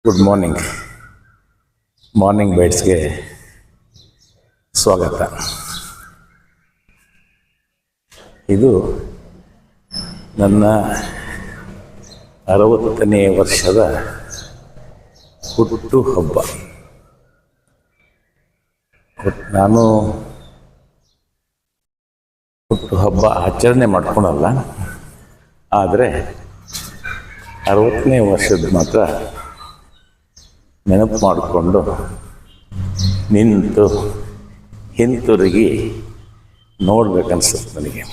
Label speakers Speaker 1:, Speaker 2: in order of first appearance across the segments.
Speaker 1: Good morning. Morning ಬೈಟ್ಸ್ಗೆ ಸ್ವಾಗತ. ಇದು ನನ್ನ 60ನೇ ವರ್ಷದ ಹುಟ್ಟು ಹಬ್ಬ. ನಾನು ಹುಟ್ಟು ಹಬ್ಬ ಆಚರಣೆ ಮಾಡ್ಕೊಳಲ್ಲ, ಆದರೆ 60ನೇ ವರ್ಷದ ಮಾತ್ರ ನೆನಪು ಮಾಡಿಕೊಂಡು ನಿಂತು ಹಿಂತಿರುಗಿ ನೋಡ್ಬೇಕನ್ಸುತ್ತೆ ನನಗೆ.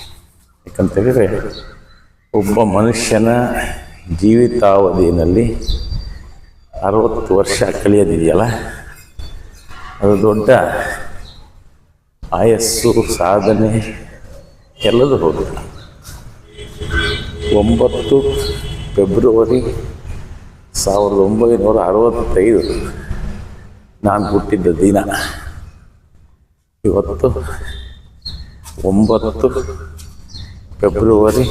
Speaker 1: ಯಾಕಂತೇಳಿದರೆ ಒಬ್ಬ ಮನುಷ್ಯನ ಜೀವಿತಾವಧಿಯಲ್ಲಿ 60 ವರ್ಷ ಕಳೆಯೋದಿದೆಯಲ್ಲ, ಅದು ದೊಡ್ಡ ಆಯಸ್ಸು, ಸಾಧನೆ ಎಲ್ಲದೂ ಹೌದು. 9 ಫೆಬ್ರವರಿ 1965 ನಾನು ಹುಟ್ಟಿದ್ದ ದಿನ. ಇವತ್ತು 9 ಫೆಬ್ರವರಿ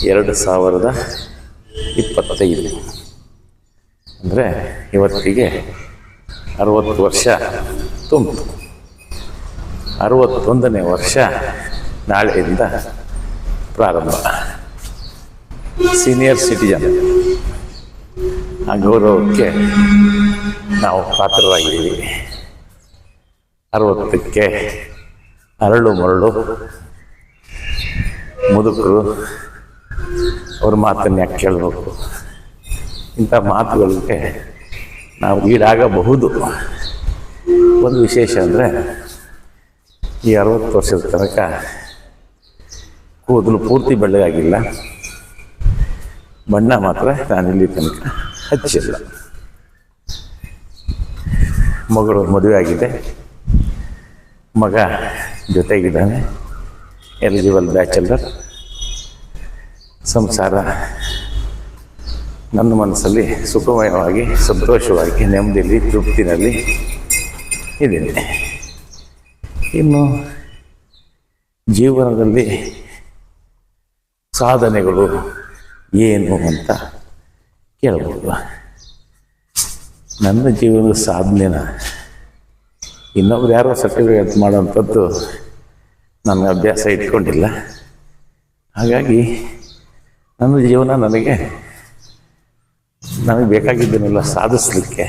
Speaker 1: 2025. ಅಂದರೆ ಇವತ್ತಿಗೆ 60 ವರ್ಷ ತುಂಬಿತು. 61ನೇ ವರ್ಷ ನಾಳೆಯಿಂದ ಪ್ರಾರಂಭ. ಸೀನಿಯರ್ ಸಿಟಿಜನ್ ಆ ಗೌರವಕ್ಕೆ ನಾವು ಪಾತ್ರರಾಗಿದ್ದೀವಿ. 60ಕ್ಕೆ ಅರಳು ಮರಳು ಮುದುಕರು ಅವ್ರ ಮಾತನ್ನು ಯಾಕೆ ಕೇಳಬೇಕು? ಇಂಥ ಮಾತುಗಳಿಗೆ ನಾವು ಈಡಾಗಬಹುದು. ಒಂದು ವಿಶೇಷ ಅಂದರೆ ಈ 60 ವರ್ಷದ ತನಕ ಕೂದಲು ಪೂರ್ತಿ ಬೆಳ್ಳಗಾಗಿಲ್ಲ, ಬಣ್ಣ ಮಾತ್ರ ನಾನಿಲ್ಲಿ ತನಕ ಹಚ್ಚಿಲ್ಲ. ಮಗಳು ಮದುವೆ ಆಗಿದೆ, ಮಗ ಜೊತೆಗಿದ್ದಾನೆ, ಎಲಿಜಿಬಲ್ ಬ್ಯಾಚಲರ್. ಸಂಸಾರ ನನ್ನ ಮನಸ್ಸಲ್ಲಿ ಸುಖಮಯವಾಗಿ, ಸಂತೋಷವಾಗಿ, ನೆಮ್ಮದಿಯಲ್ಲಿ, ತೃಪ್ತಿನಲ್ಲಿ ಇದ್ದೀನಿ. ಇನ್ನು ಜೀವನದಲ್ಲಿ ಸಾಧನೆಗಳು ಏನು ಅಂತ ಕೇಳ್ಬೋದು. ನನ್ನ ಜೀವನದ ಸಾಧನೆನ ಇನ್ನೊಬ್ರು ಯಾರೋ ಸರ್ಟಿಫಿಕೇಟ್ ಮಾಡೋವಂಥದ್ದು ನನಗೆ ಅಭ್ಯಾಸ ಇಟ್ಕೊಂಡಿಲ್ಲ. ಹಾಗಾಗಿ ನನ್ನ ಜೀವನ ನನಗೆ ಬೇಕಾಗಿದ್ದನ್ನೆಲ್ಲ ಸಾಧಿಸಲಿಕ್ಕೆ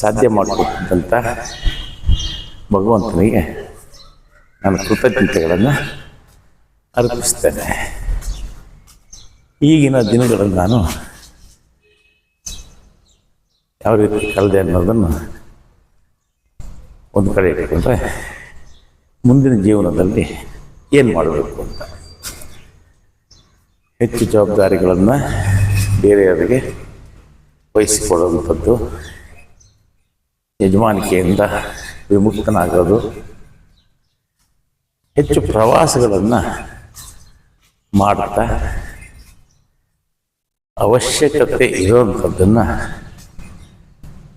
Speaker 1: ಸಾಧ್ಯ ಮಾಡಿಕೊಟ್ಟಂಥ ಭಗವಂತನಿಗೆ ನಾನು ಕೃತಜ್ಞತೆಗಳನ್ನು ಅರ್ಪಿಸ್ತೇನೆ. ಈಗಿನ ದಿನಗಳಲ್ಲಿ ನಾನು ಯಾವ ರೀತಿ ಕಳೆದೆ ಅನ್ನೋದನ್ನು ಒಂದು ಕಡೆ ಇಟ್ಕೊಂಡ್ರೆ, ಮುಂದಿನ ಜೀವನದಲ್ಲಿ ಏನು ಮಾಡಬೇಕು ಅಂತ ಹೆಚ್ಚು ಜವಾಬ್ದಾರಿಗಳನ್ನು ಬೇರೆಯವರಿಗೆ ವಹಿಸಿಕೊಡುವಂಥದ್ದು, ಯಜಮಾನಿಕೆಯಿಂದ ವಿಮುಕ್ತನಾಗೋದು, ಹೆಚ್ಚು ಪ್ರವಾಸಗಳನ್ನು ಮಾಡ್ತಾ ಅವಶ್ಯಕತೆ ಇರೋವಂಥದ್ದನ್ನು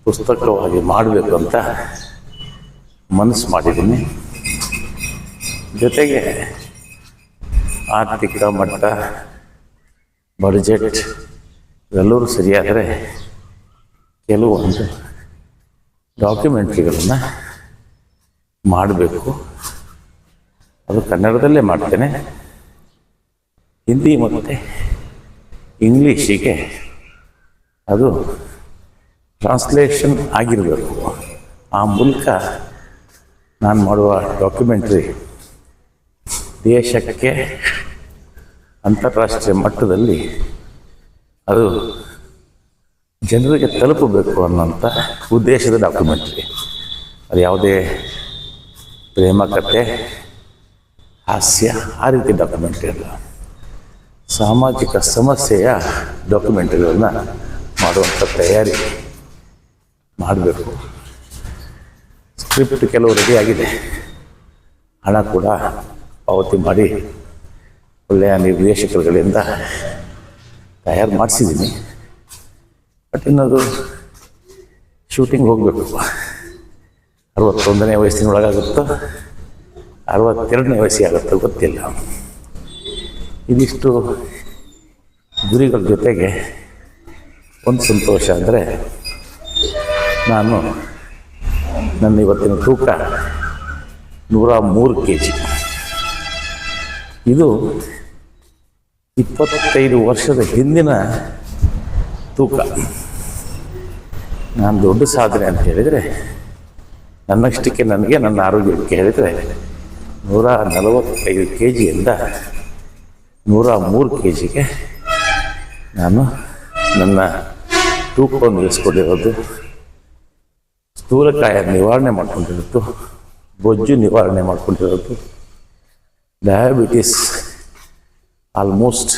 Speaker 1: ಪುಸ್ತಕವಾಗಿ ಮಾಡಬೇಕು ಅಂತ ಮನಸ್ಸು ಮಾಡಿದ್ದೀನಿ. ಜೊತೆಗೆ ಆರ್ಥಿಕ ಮಟ್ಟ, ಬಡ್ಜೆಟ್ ಎಲ್ಲರೂ ಸರಿಯಾದರೆ ಕೆಲವೊಂದು ಡಾಕ್ಯುಮೆಂಟ್ರಿಗಳನ್ನು ಮಾಡಬೇಕು. ಅದು ಕನ್ನಡದಲ್ಲೇ ಮಾಡ್ತೇನೆ. ಹಿಂದಿ ಮತ್ತು ಇಂಗ್ಲೀಷಿಗೆ ಅದು ಟ್ರಾನ್ಸ್ಲೇಷನ್ ಆಗಿರಬೇಕು. ಆ ಮೂಲಕ ನಾನು ಮಾಡುವ ಡಾಕ್ಯುಮೆಂಟ್ರಿ ದೇಶಕ್ಕೆ ಅಂತಾರಾಷ್ಟ್ರೀಯ ಮಟ್ಟದಲ್ಲಿ ಅದು ಜನರಿಗೆ ತಲುಪಬೇಕು ಅನ್ನೋಂಥ ಉದ್ದೇಶದ ಡಾಕ್ಯುಮೆಂಟ್ರಿ. ಅದು ಯಾವುದೇ ಪ್ರೇಮ ಕಥೆ, ಹಾಸ್ಯ ಆ ರೀತಿ ಡಾಕ್ಯುಮೆಂಟ್ರಿ ಅಲ್ಲ, ಸಾಮಾಜಿಕ ಸಮಸ್ಯೆಯ ಡಾಕ್ಯುಮೆಂಟ್ರಿಗಳನ್ನು ಮಾಡುವಂಥ ತಯಾರಿ ಮಾಡಬೇಕು. ಸ್ಕ್ರಿಪ್ಟ್ ಕೆಲವು ರೆಡಿಯಾಗಿದೆ, ಹಣ ಕೂಡ ಪಾವತಿ ಮಾಡಿ ಒಳ್ಳೆಯ ನಿರ್ದೇಶಕರುಗಳಿಂದ ತಯಾರು ಮಾಡಿಸಿದ್ದೀನಿ. ಬಟ್ ಇನ್ನದು ಶೂಟಿಂಗ್ ಹೋಗಬೇಕು. 61ನೇ ವಯಸ್ಸಿನೊಳಗಾಗುತ್ತೋ 62ನೇ ವಯಸ್ಸಿಗಾಗುತ್ತೋ ಗೊತ್ತಿಲ್ಲ. ಇದಿಷ್ಟು ಗುರಿಗಳ ಜೊತೆಗೆ ಒಂದು ಸಂತೋಷ ಅಂದರೆ ನಾನು ನನ್ನ ಇವತ್ತಿನ ತೂಕ 103 kg. ಇದು 25 ವರ್ಷದ ಹಿಂದಿನ ತೂಕ. ನಾನು ದೊಡ್ಡ ಸಾಧನೆ ಅಂತ ಹೇಳಿದರೆ, ನನ್ನಷ್ಟಕ್ಕೆ ನನಗೆ ನನ್ನ ಆರೋಗ್ಯಕ್ಕೆ ಹೇಳಿದರೆ 145 kgಯಿಂದ 103 kgಗೆ ನಾನು ನನ್ನ ತೂಕವನ್ನು ಇಳಿಸ್ಕೊಂಡಿರೋದು, ಸ್ಥೂಲಕಾಯ ನಿವಾರಣೆ ಮಾಡ್ಕೊಂಡಿರೋದು, ಬೊಜ್ಜು ನಿವಾರಣೆ ಮಾಡ್ಕೊಂಡಿರೋದು, ಡಯಾಬಿಟಿಸ್ ಆಲ್ಮೋಸ್ಟ್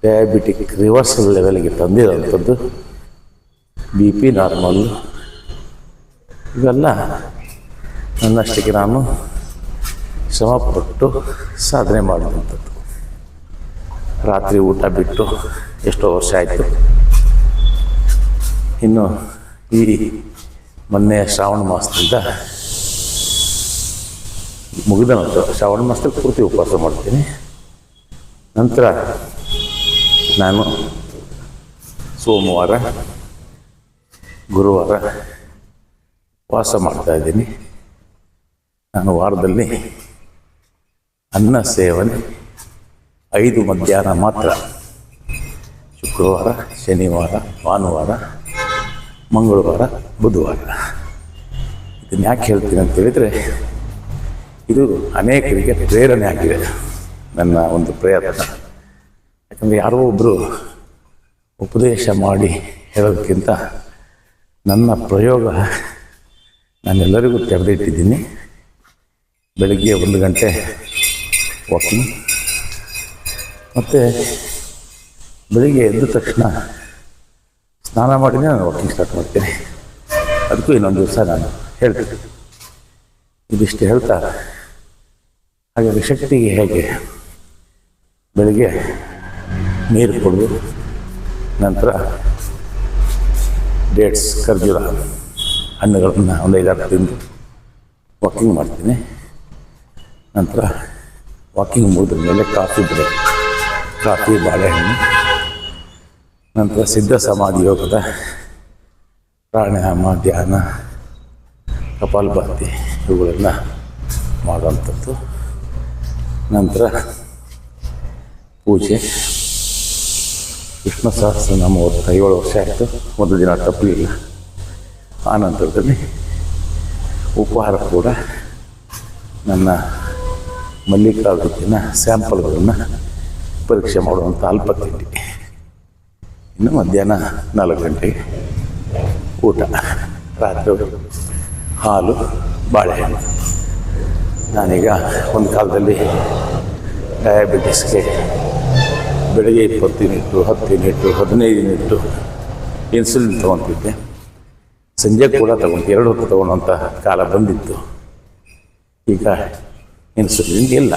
Speaker 1: ಡಯಾಬಿಟಿಕ್ ರಿವರ್ಸಲ್ ಲೆವೆಲ್ಗೆ ತಂದಿರೋಂಥದ್ದು, BP ನಾರ್ಮಲ್ಲು, ಇವೆಲ್ಲ ನನ್ನಷ್ಟಕ್ಕೆ ನಾನು ಶ್ರಮಪಟ್ಟು ಸಾಧನೆ ಮಾಡುವಂಥದ್ದು. ರಾತ್ರಿ ಊಟ ಬಿಟ್ಟು ಎಷ್ಟೋ ವರ್ಷ ಆಯಿತು. ಇನ್ನು ಈ ಮೊನ್ನೆ ಶ್ರಾವಣ ಮಾಸದಿಂದ ಮುಗಿದ ನಂತರ ಶ್ರಾವಣ ಮಾಸದಲ್ಲಿ ಪೂರ್ತಿ ಉಪವಾಸ ಮಾಡ್ತೀನಿ. ನಂತರ ನಾನು ಸೋಮವಾರ ಗುರುವಾರ ಉಪವಾಸ ಮಾಡ್ತಾಯಿದ್ದೀನಿ. ನಾನು ವಾರದಲ್ಲಿ ಅನ್ನ ಸೇವನೆ 5 ಮಧ್ಯಾಹ್ನ ಮಾತ್ರ. ಶುಕ್ರವಾರ, ಶನಿವಾರ, ಭಾನುವಾರ, ಮಂಗಳವಾರ, ಬುಧವಾರ. ಇದನ್ನು ಯಾಕೆ ಹೇಳ್ತೀನಿ ಅಂತ ಹೇಳಿದರೆ, ಇದು ಅನೇಕರಿಗೆ ಪ್ರೇರಣೆ ಆಗಿದೆ ನನ್ನ ಒಂದು ಪ್ರಯತ್ನ. ಯಾಕಂದರೆ ಯಾರೋ ಒಬ್ಬರು ಉಪದೇಶ ಮಾಡಿ ಹೇಳೋದಕ್ಕಿಂತ ನನ್ನ ಪ್ರಯೋಗ ನಾನೆಲ್ಲರಿಗೂ ತೆರೆದಿಟ್ಟಿದ್ದೀನಿ. ಬೆಳಗ್ಗೆ 1 ಗಂಟೆ ವಾಕಿಂಗ್, ಮತ್ತು ಬೆಳಿಗ್ಗೆ ಎದ್ದ ತಕ್ಷಣ ಸ್ನಾನ ಮಾಡಿನೇ ನಾನು ವಾಕಿಂಗ್ ಸ್ಟಾರ್ಟ್ ಮಾಡ್ತೀನಿ. ಅದಕ್ಕೂ ಇನ್ನೊಂದು ದಿವಸ ನಾನು ಹೇಳ್ತೀನಿ. ಇದಿಷ್ಟು ಹೇಳ್ತಾ, ಹಾಗಾಗಿ ಶಕ್ತಿಗೆ ಹೇಗೆ ಬೆಳಿಗ್ಗೆ ನೀರು ಕುಡಿದು, ನಂತರ ಡೇಟ್ಸ್, ಖರ್ಜೂರ ಹಣ್ಣುಗಳನ್ನು 1-5-6 ತಿಂದು ವಾಕಿಂಗ್ ಮಾಡ್ತೀನಿ. ನಂತರ ವಾಕಿಂಗ್ ಮುಗಿದ ಮೇಲೆ ಕಾಫಿ ಬ್ರೇಕ್, ಕಾಫಿ, ಬಾಳೆಹಣ್ಣು. ನಂತರ ಸಿದ್ಧ ಸಮಾಧಿ ಯೋಗದ ಪ್ರಾಣಾಯಾಮ, ಧ್ಯಾನ, ಕಪಾಲಭಾತಿ ಇವುಗಳನ್ನು ಮಾಡುವಂಥದ್ದು. ನಂತರ ಪೂಜೆ. ವಿಷ್ಣು ಸಹಸ್ರನಾಮ 7 ವರ್ಷ ಆಯಿತು, ಒಂದು ದಿನ ತಪ್ಪಲಿಲ್ಲ. ಆ ನಂತರದಲ್ಲಿ ಉಪಹಾರ ಕೂಡ ನನ್ನ ಮಲ್ಲಿಕಾರ್ಜುನ ಸ್ಯಾಂಪಲ್ಗಳನ್ನು ಪರೀಕ್ಷೆ ಮಾಡುವಂಥ ಅಲ್ಪ ತಿಂಡಿ. ಇನ್ನು ಮಧ್ಯಾಹ್ನ 4 ಗಂಟೆಗೆ ಊಟ, ರಾತ್ರಿ ಹಾಲು, ಬಾಳೆಹಣ್ಣು. ನಾನೀಗ ಒಂದು ಕಾಲದಲ್ಲಿ ಡಯಾಬಿಟಿಸ್ಗೆ ಬೆಳಗ್ಗೆ 20 ಯೂನಿಟ್ಟು, 10 ಯೂನಿಟ್ಟು, 15 ಯೂನಿಟ್ಟು ಇನ್ಸುಲಿನ್ ತೊಗೊತಿದ್ದೆ. ಸಂಜೆ ಕೂಡ ತಗೊಂಡು 2 ಹೊತ್ತು ತೊಗೊಳ್ಳೋಂಥ ಕಾಲ ಬಂದಿತ್ತು. ಈಗ ಇನ್ಸುಲಿನ್ ಇಲ್ಲ.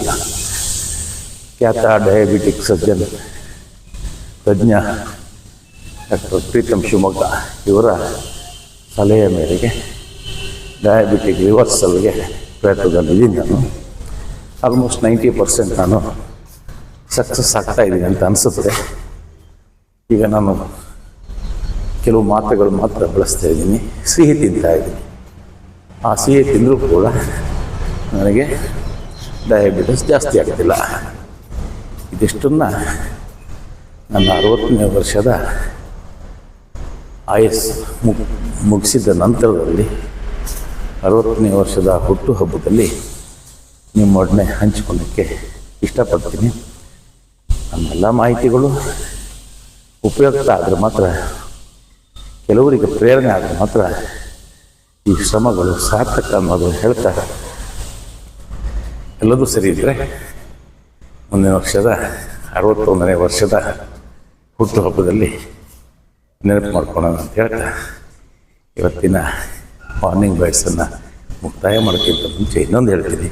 Speaker 1: ಖ್ಯಾತ ಡಯಾಬಿಟಿಕ್ ಸರ್ಜನ್ ತಜ್ಞ ಡಾಕ್ಟರ್ ಪ್ರೀತಮ್ ಶಿವಮೊಗ್ಗ ಇವರ ಸಲಹೆಯ ಮೇರೆಗೆ ಡಯಾಬಿಟಿಕ್ ರಿವರ್ಸಲ್ಗೆ ಪ್ರಯತ್ನದಲ್ಲಿದ್ದೀನಿ. ನಾನು ಆಲ್ಮೋಸ್ಟ್ 90% ನಾನು ಸಕ್ಸಸ್ ಆಗ್ತಾಯಿದ್ದೀನಿ ಅಂತ ಅನಿಸುತ್ತೆ. ಈಗ ನಾನು ಕೆಲವು ಮಾತ್ರೆಗಳು ಮಾತ್ರ ಬಳಸ್ತಾ ಇದ್ದೀನಿ, ಸಿಹಿ ತಿಂತಾಯಿದ್ದೀನಿ. ಆ ಸಿಹಿ ತಿಂದರೂ ಕೂಡ ನನಗೆ ಡಯಾಬಿಟಿಸ್ ಜಾಸ್ತಿ ಆಗ್ತಿಲ್ಲ. ಇದಿಷ್ಟನ್ನು ನನ್ನ 60ನೇ ವರ್ಷದ ಆಯಸ್ಸು ಮುಗಿಸಿದ ನಂತರದಲ್ಲಿ 60ನೇ ವರ್ಷದ ಹುಟ್ಟುಹಬ್ಬದಲ್ಲಿ ನಿಮ್ಮೊಡನೆ ಹಂಚಿಕೊಳ್ಳೋಕ್ಕೆ ಇಷ್ಟಪಡ್ತೀನಿ. ನಮ್ಮೆಲ್ಲ ಮಾಹಿತಿಗಳು ಉಪಯುಕ್ತ ಆದರೆ ಮಾತ್ರ, ಕೆಲವರಿಗೆ ಪ್ರೇರಣೆ ಆದರೆ ಮಾತ್ರ ಈ ಶ್ರಮಗಳು ಸಾರ್ಥಕ ಅನ್ನೋದು ಹೇಳ್ತಾ, ಎಲ್ಲದೂ ಸರಿ ಇದ್ದರೆ ಮುಂದಿನ ವರ್ಷದ 61ನೇ ವರ್ಷದ ಹುಟ್ಟುಹಬ್ಬದಲ್ಲಿ ನೆನಪು ಮಾಡ್ಕೊಳ್ಳೋಣ ಅಂತ ಹೇಳ್ತಾ, ಇವತ್ತಿನ ಮಾರ್ನಿಂಗ್ ಬೈಟ್ಸನ್ನು ಮುಕ್ತಾಯ ಮಾಡೋಕ್ಕಿಂತ ಮುಂಚೆ ಇನ್ನೊಂದು ಹೇಳ್ತೀನಿ.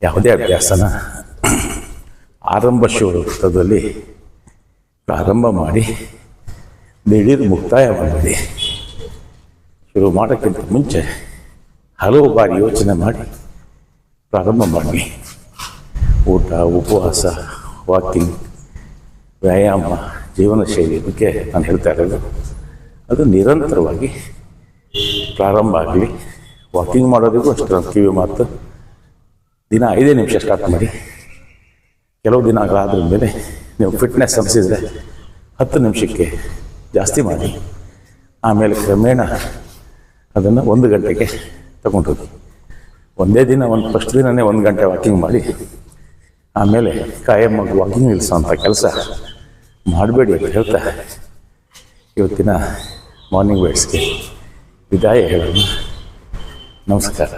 Speaker 1: ಯಾವುದೇ ಅಭ್ಯಾಸನ ಆರಂಭ ಶುರುದಲ್ಲಿ ಪ್ರಾರಂಭ ಮಾಡಿ ದಿಢೀರ್ ಮುಕ್ತಾಯ ಮಾಡಿ, ಶುರು ಮಾಡೋಕ್ಕಿಂತ ಮುಂಚೆ ಹಲವು ಬಾರಿ ಯೋಚನೆ ಮಾಡಿ ಪ್ರಾರಂಭ ಮಾಡಿ. ಊಟ, ಉಪವಾಸ, ವಾಕಿಂಗ್, ವ್ಯಾಯಾಮ, ಜೀವನ ಶೈಲಿ ಬಗ್ಗೆ ನಾನು ಹೇಳ್ತಾ ಇರೋದು. ಅದು ನಿರಂತರವಾಗಿ ಪ್ರಾರಂಭ ಆಗಲಿ. ವಾಕಿಂಗ್ ಮಾಡೋದಿಗೂ ಅಷ್ಟು ನನ್ನ ಕಿವಿ ಮಾತು. ದಿನ 5 ನಿಮಿಷ ಸ್ಟಾರ್ಟ್ ಮಾಡಿ. ಕೆಲವು ದಿನಗಳಾದ್ರ ಮೇಲೆ ನೀವು ಫಿಟ್ನೆಸ್ ಅನಿಸಿದರೆ 10 ನಿಮಿಷಕ್ಕೆ ಜಾಸ್ತಿ ಮಾಡಿ. ಆಮೇಲೆ ಕ್ರಮೇಣ ಅದನ್ನು 1 ಗಂಟೆಗೆ ತಗೊಂಡೋಗಿ. ಒಂದೇ ದಿನ ಫಸ್ಟ್ ದಿನವೇ 1 ಗಂಟೆ ವಾಕಿಂಗ್ ಮಾಡಿ ಆಮೇಲೆ ಕಾಯಮ್ಮಾಗಿ ವಾಕಿಂಗ್ ನಿಲ್ಲಿಸೋಂಥ ಕೆಲಸ ಮಾಡಬೇಡಿ ಅಂತ ಹೇಳ್ತಾ ಇವತ್ತಿನ ಮಾರ್ನಿಂಗ್ ವೈಟ್ಸ್ಗೆ ವಿದಾಯ ಹೇಳೋಣ. ನಮಸ್ಕಾರ.